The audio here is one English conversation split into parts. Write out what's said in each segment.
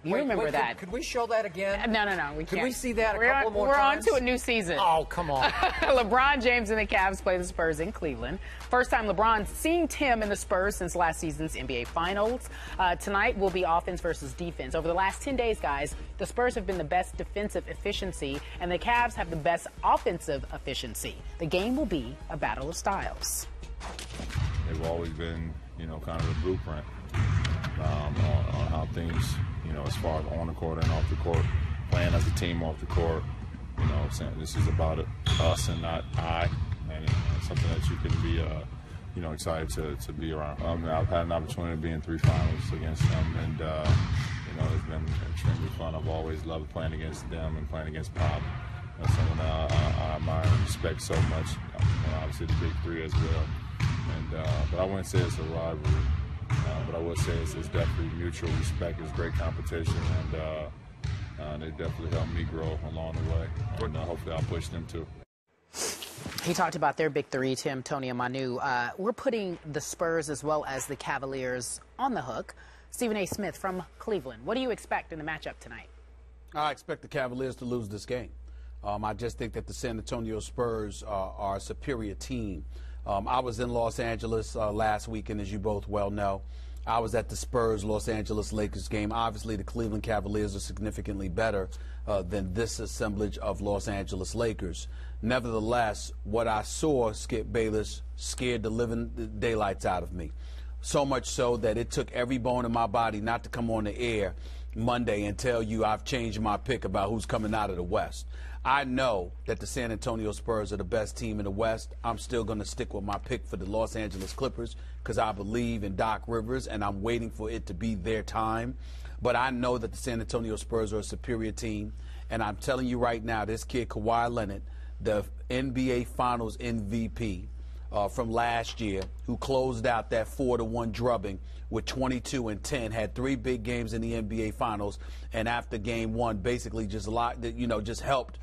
You remember that. Could we show that again? No, we can't. Could we see that a couple more times? We're on to a new season. Oh, come on. LeBron James and the Cavs play the Spurs in Cleveland. First time LeBron's seen Tim and the Spurs since last season's NBA Finals. Tonight will be offense versus defense. Over the last 10 days, guys, the Spurs have been the best defensive efficiency, and the Cavs have the best offensive efficiency. The game will be a battle of styles. They've always been, kind of the blueprint on how things, as far as on the court and off the court, playing as a team off the court, saying this is about us and not I, and it's something that you can be, excited to be around. I've had an opportunity to be in 3 finals against them, and, it's been extremely fun. I've always loved playing against them and playing against Pop. That's someone I admire and respect so much, obviously the Big Three as well. And, but I wouldn't say it's a rivalry. But I would say it's definitely mutual respect. It's great competition, and they definitely helped me grow along the way. And hopefully I'll push them too. He talked about their big three, Tim, Tony, and Manu. We're putting the Spurs as well as the Cavaliers on the hook. Stephen A. Smith from Cleveland. What do you expect in the matchup tonight? I expect the Cavaliers to lose this game. I just think that the San Antonio Spurs are a superior team. I was in Los Angeles last weekend, as you both well know. I was at the Spurs-Los Angeles Lakers game. Obviously, the Cleveland Cavaliers are significantly better than this assemblage of Los Angeles Lakers. Nevertheless, what I saw, Skip Bayless, scared the living daylights out of me. So much so that it took every bone in my body not to come on the air Monday and tell you I've changed my pick about who's coming out of the West. I know that the San Antonio Spurs are the best team in the West. I'm still going to stick with my pick for the Los Angeles Clippers because I believe in Doc Rivers, and I'm waiting for it to be their time. But I know that the San Antonio Spurs are a superior team, and I'm telling you right now, this kid Kawhi Leonard, the NBA Finals MVP from last year, who closed out that 4-1 drubbing with 22 and 10, had 3 big games in the NBA Finals, and after game 1, basically just helped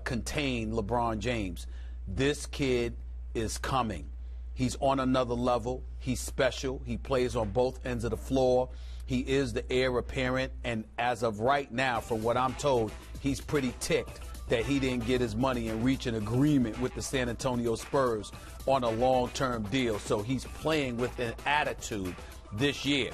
contain LeBron James. This kid is coming. He's on another level. He's special. He plays on both ends of the floor. He is the heir apparent, and as of right now, from what I'm told, he's pretty ticked that he didn't get his money and reach an agreement with the San Antonio Spurs on a long-term deal. So he's playing with an attitude this year.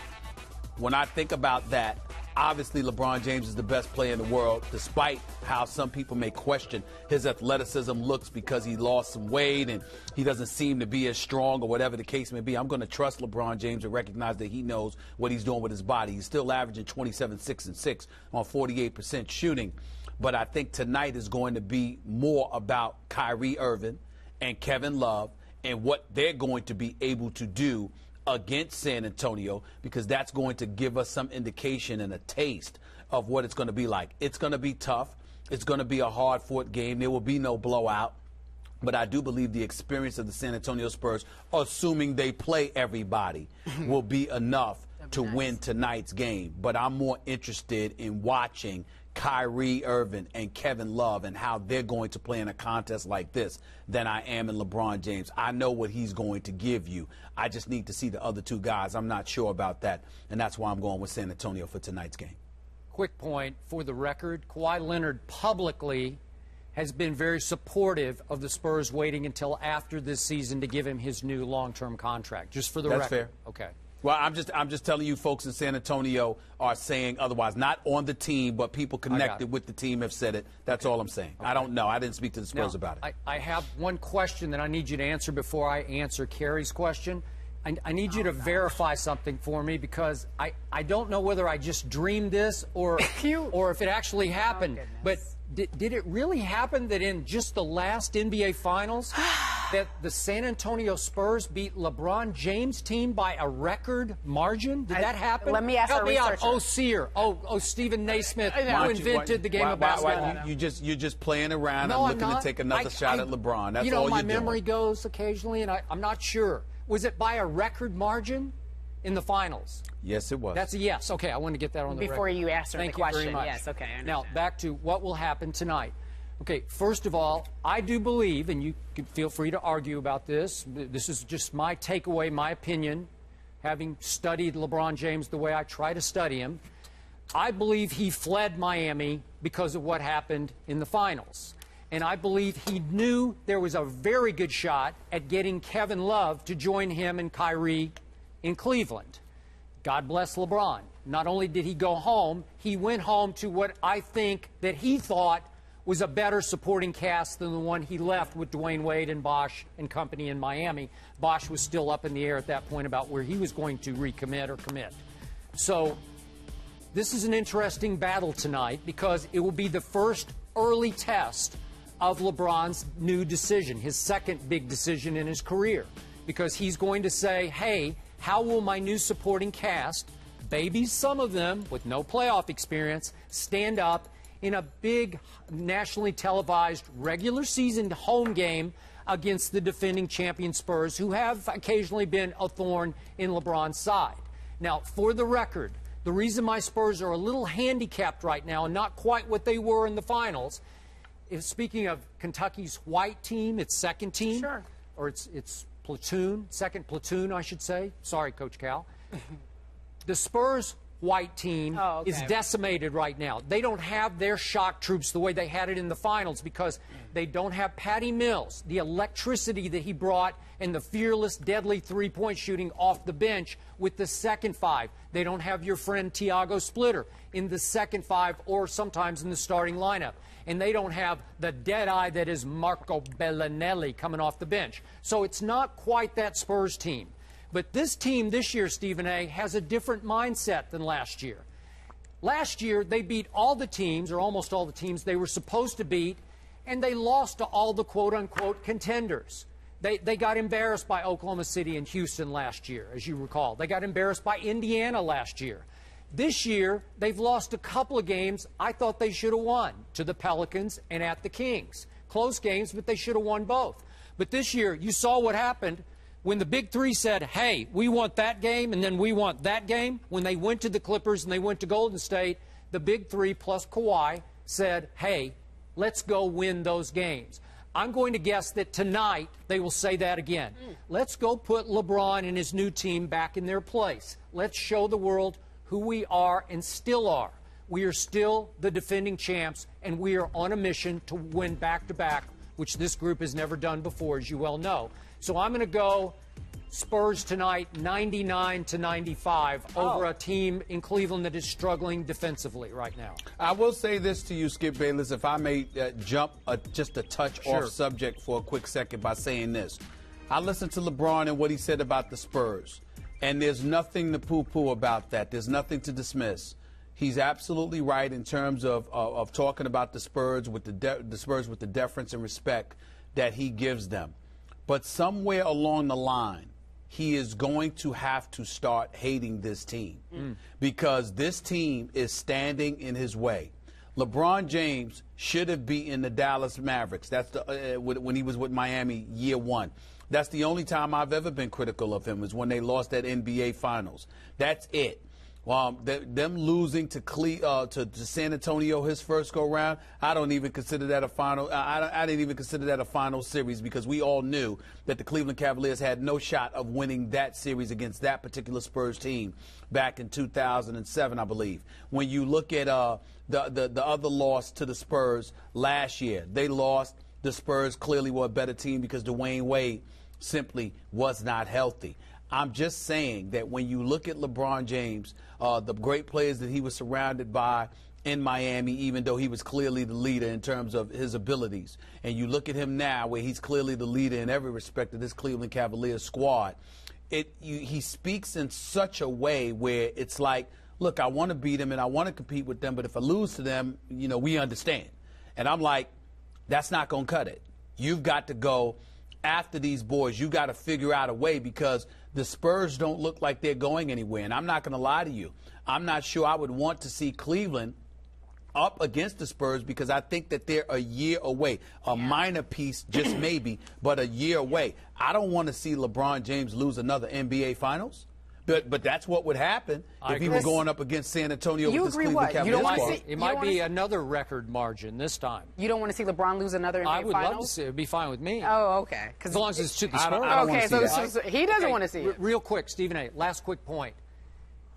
When I think about that, obviously LeBron James is the best player in the world, despite how some people may question his athleticism looks because he lost some weight and he doesn't seem to be as strong or whatever the case may be. I'm going to trust LeBron James and recognize that he knows what he's doing with his body. He's still averaging 27, 6, and 6 on 48% shooting. But I think tonight is going to be more about Kyrie Irving and Kevin Love and what they're going to be able to do against San Antonio, because that's going to give us some indication and a taste of what it's going to be like. It's going to be tough. It's going to be a hard-fought game. There will be no blowout. But I do believe the experience of the San Antonio Spurs, assuming they play everybody, will be enough to win tonight's game. But I'm more interested in watching Kyrie Irving and Kevin Love and how they're going to play in a contest like this than I am in LeBron James. I know what he's going to give you. I just need to see the other two guys. I'm not sure about that, and that's why I'm going with San Antonio for tonight's game. Quick point for the record, Kawhi Leonard publicly has been very supportive of the Spurs waiting until after this season to give him his new long-term contract. Just for the record. That's fair. Okay. Well, I'm just telling you, folks in San Antonio are saying otherwise. Not on the team, but people connected with the team have said it. That's all I'm saying. Okay. I don't know. I didn't speak to the Spurs about it. I have one question that I need you to answer before I answer Carrie's question. I need you to verify something for me, because I don't know whether I just dreamed this or if it actually happened. But did it really happen that in just the last NBA Finals that the San Antonio Spurs beat LeBron James' team by a record margin? Did that happen? Let me ask Help our me researcher. out. Oh, Sear. Oh, Stephen Naismith, who invented the game of basketball. You're just playing around No, and looking to take another shot at LeBron. That's all you're doing. My memory goes occasionally, and I'm not sure. Was it by a record margin in the finals? Yes, it was. That's a yes. Okay, I want to get that on the record. Before you answer the question. Thank you very much. Yes, okay, I understand. Now, back to what will happen tonight. Okay, first of all, I do believe, and you can feel free to argue about this, this is just my takeaway, my opinion, having studied LeBron James the way I try to study him, I believe he fled Miami because of what happened in the finals. And I believe he knew there was a very good shot at getting Kevin Love to join him and Kyrie in Cleveland. God bless LeBron. Not only did he go home, he went home to what I think that he thought was a better supporting cast than the one he left with Dwayne Wade and Bosh and company in Miami. Bosh was still up in the air at that point about where he was going to recommit or commit. So this is an interesting battle tonight because it will be the first early test of LeBron's new decision, his second big decision in his career, because he's going to say, hey, how will my new supporting cast, babies, some of them with no playoff experience, stand up in a big nationally televised regular season home game against the defending champion Spurs, who have occasionally been a thorn in LeBron's side. Now, for the record, the reason my Spurs are a little handicapped right now and not quite what they were in the finals, if speaking of Kentucky's white team, its second team, sure, or its platoon, second platoon, I should say. Sorry, Coach Cal. The Spurs white team is decimated right now. They don't have their shock troops the way they had it in the finals because they don't have Patty Mills, the electricity that he brought and the fearless, deadly three-point shooting off the bench with the second five. They don't have your friend Tiago Splitter in the second five or sometimes in the starting lineup. And they don't have the dead eye that is Marco Bellinelli coming off the bench. So it's not quite that Spurs team. But this team this year, Stephen A., has a different mindset than last year. Last year, they beat all the teams, or almost all the teams they were supposed to beat, and they lost to all the quote-unquote contenders. They got embarrassed by Oklahoma City and Houston last year, as you recall. They got embarrassed by Indiana last year. This year, they've lost a couple of games I thought they should have won, to the Pelicans and at the Kings. Close games, but they should have won both. But this year, you saw what happened when the Big Three said, hey, we want that game and then we want that game. When they went to the Clippers and they went to Golden State, the Big Three plus Kawhi said, hey, let's go win those games. I'm going to guess that tonight they will say that again. Let's go put LeBron and his new team back in their place. Let's show the world who we are and still are. We are still the defending champs, and we are on a mission to win back-to-back, which this group has never done before, as you well know. So I'm going to go Spurs tonight 99-95 over a team in Cleveland that is struggling defensively right now. I will say this to you, Skip Bayless, if I may jump just a touch off subject for a quick second by saying this. I listened to LeBron and what he said about the Spurs, and there's nothing to poo-poo about that. There's nothing to dismiss. He's absolutely right in terms of talking about the Spurs with the Spurs with the deference and respect that he gives them. But somewhere along the line, he is going to have to start hating this team because this team is standing in his way. LeBron James should have beaten the Dallas Mavericks. That's when he was with Miami year one. That's the only time I've ever been critical of him is when they lost that NBA Finals. That's it. Them losing to San Antonio his first go-round, I don't even consider that a final. I didn't even consider that a final series because we all knew that the Cleveland Cavaliers had no shot of winning that series against that particular Spurs team back in 2007, I believe. When you look at the other loss to the Spurs last year, they lost. The Spurs clearly were a better team because Dwayne Wade simply was not healthy. I'm just saying that when you look at LeBron James, the great players that he was surrounded by in Miami, even though he was clearly the leader in terms of his abilities, and you look at him now where he's clearly the leader in every respect of this Cleveland Cavaliers squad, he speaks in such a way where it's like, look, I want to beat them and I want to compete with them, but if I lose to them, you know, we understand. And I'm like, that's not going to cut it. You've got to go after these boys. You got to figure out a way because the Spurs don't look like they're going anywhere. And I'm not going to lie to you. I'm not sure I would want to see Cleveland up against the Spurs because I think that they're a year away. A minor piece, just maybe, but a year away. I don't want to see LeBron James lose another NBA Finals. But that's what would happen if he were going up against San Antonio with this Cleveland Cavaliers. It might be another record margin this time. You don't want to see LeBron lose another NBA Finals? I would love to see it. It'd be fine with me. Oh, okay. As long as it's to the Spurs. Okay, so he doesn't want to see it. Real quick, Stephen A., last quick point.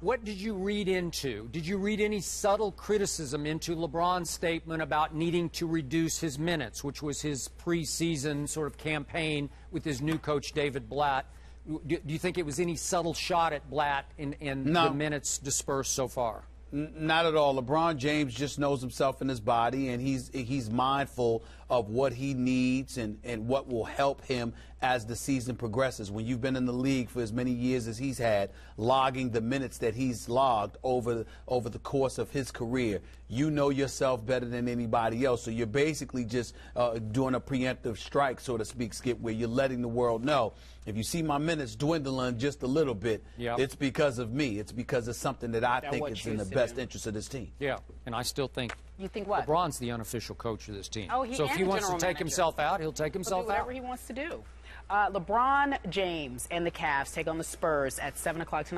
What did you read into? Did you read any subtle criticism into LeBron's statement about needing to reduce his minutes, which was his preseason sort of campaign with his new coach, David Blatt? Do you think it was any subtle shot at Blatt in the minutes dispersed so far? Not at all. LeBron James just knows himself and his body, and he's mindful of what he needs and what will help him as the season progresses. When you've been in the league for as many years as he's had, logging the minutes that he's logged over the course of his career, you know yourself better than anybody else. So you're basically just doing a preemptive strike, so to speak, Skip, where you're letting the world know, if you see my minutes dwindling just a little bit, it's because of me. It's because of something that I think is in the best interest of this team. Yeah, and I still think what? LeBron's the unofficial coach of this team. Oh, so if he wants to take himself out, he'll take himself out. Whatever he wants to do. LeBron James and the Cavs take on the Spurs at 7 o'clock tonight.